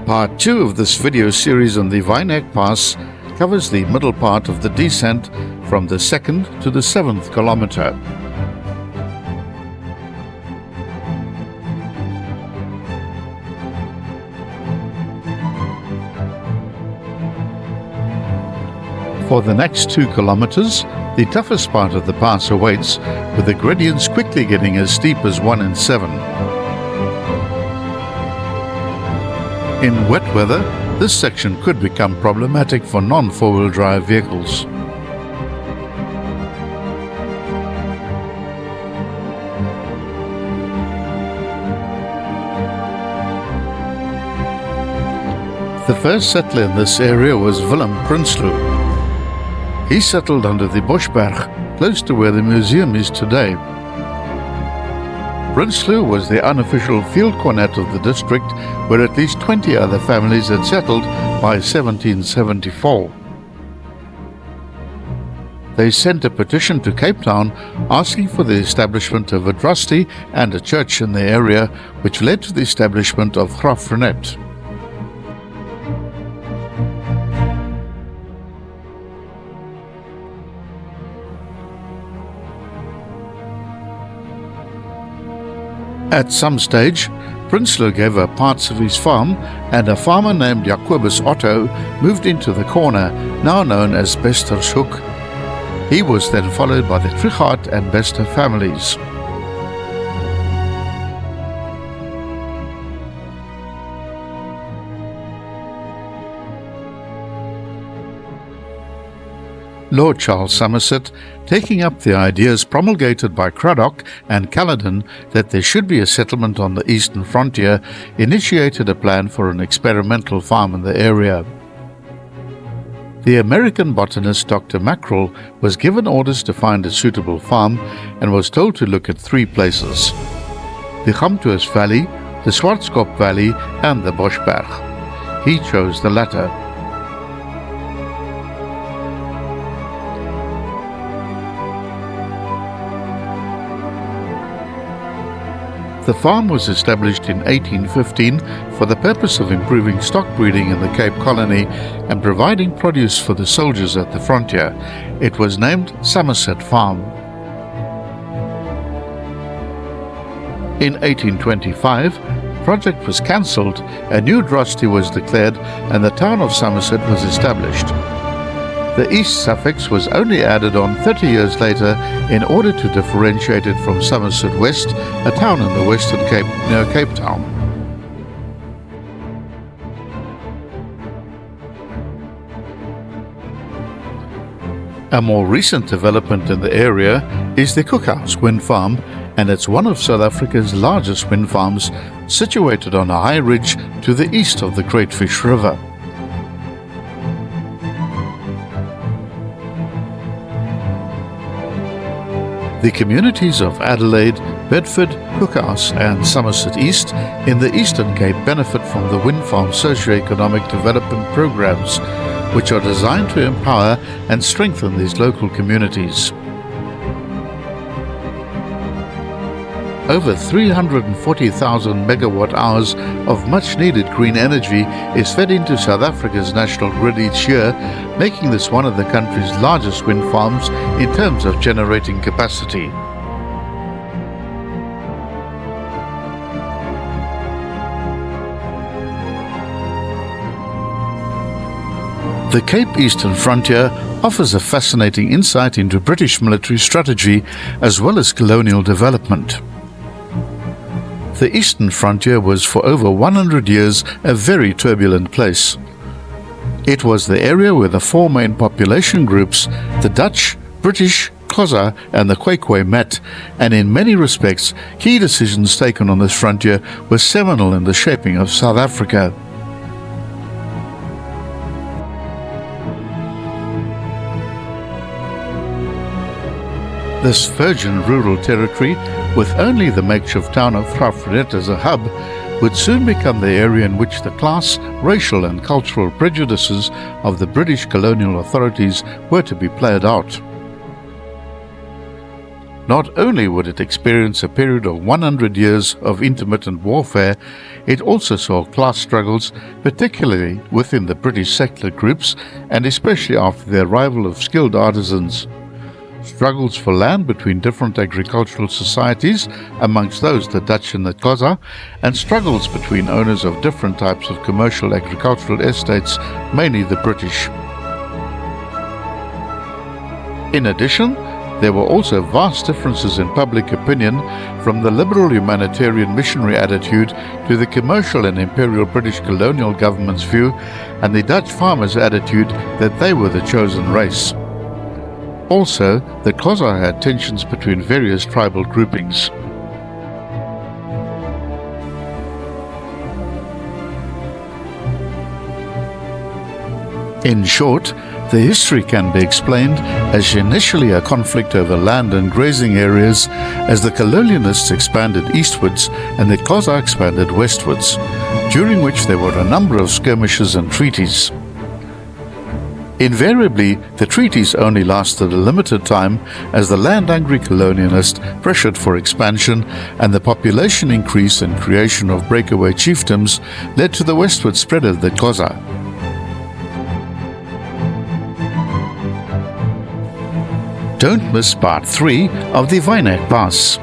Part 2 of this video series on the Waainek Pass covers the middle part of the descent from the 2nd to the 7th kilometer. For the next 2 kilometers, the toughest part of the pass awaits, with the gradients quickly getting as steep as 1 in 7. In wet weather, this section could become problematic for non-four-wheel drive vehicles. The first settler in this area was Willem Prinsloo. He settled under the Bosberg, close to where the museum is today. Prinsloo was the unofficial field cornet of the district, where at least 20 other families had settled by 1774. They sent a petition to Cape Town asking for the establishment of a trustee and a church in the area, which led to the establishment of Grafrenet. At some stage, Prinsloo gave up parts of his farm, and a farmer named Jacobus Otto moved into the corner, now known as Bestershoek. He was then followed by the Trichardt and Bester families. Lord Charles Somerset, taking up the ideas promulgated by Cradock and Caledon that there should be a settlement on the eastern frontier, initiated a plan for an experimental farm in the area. The American botanist Dr. Mackerel was given orders to find a suitable farm and was told to look at 3 places: the Gamtoos Valley, the Swartskop Valley and the Bosberg. He chose the latter. The farm was established in 1815 for the purpose of improving stock breeding in the Cape Colony and providing produce for the soldiers at the frontier. It was named Somerset Farm. In 1825, the project was cancelled, a new trustee was declared, and the town of Somerset was established. The east suffix was only added on 30 years later in order to differentiate it from Somerset West, a town in the Western Cape near Cape Town. A more recent development in the area is the Cookhouse Wind Farm, and it's one of South Africa's largest wind farms, situated on a high ridge to the east of the Great Fish River. The communities of Adelaide, Bedford, Cookhouse and Somerset East in the Eastern Cape benefit from the wind farm socio-economic development programs, which are designed to empower and strengthen these local communities. Over 340,000 megawatt hours of much-needed green energy is fed into South Africa's national grid each year, making this one of the country's largest wind farms in terms of generating capacity. The Cape Eastern Frontier offers a fascinating insight into British military strategy as well as colonial development. The Eastern Frontier was for over 100 years a very turbulent place. It was the area where the 4 main population groups, the Dutch, British, Xhosa and the Khoikhoi met, and in many respects, key decisions taken on this frontier were seminal in the shaping of South Africa. This virgin rural territory, with only the makeshift town of Grafrenet as a hub, would soon become the area in which the class, racial and cultural prejudices of the British colonial authorities were to be played out. Not only would it experience a period of 100 years of intermittent warfare, it also saw class struggles, particularly within the British settler groups and especially after the arrival of skilled artisans. Struggles for land between different agricultural societies, amongst those the Dutch and the Xhosa, and struggles between owners of different types of commercial agricultural estates, mainly the British. In addition, there were also vast differences in public opinion, from the liberal humanitarian missionary attitude to the commercial and imperial British colonial government's view and the Dutch farmers' attitude that they were the chosen race. Also, the Xhosa had tensions between various tribal groupings. In short, the history can be explained as initially a conflict over land and grazing areas as the colonialists expanded eastwards and the Xhosa expanded westwards, during which there were a number of skirmishes and treaties. Invariably, the treaties only lasted a limited time as the land-hungry colonialist pressured for expansion and the population increase and creation of breakaway chiefdoms led to the westward spread of the Xhosa. Don't miss part 3 of the Waainek Pass.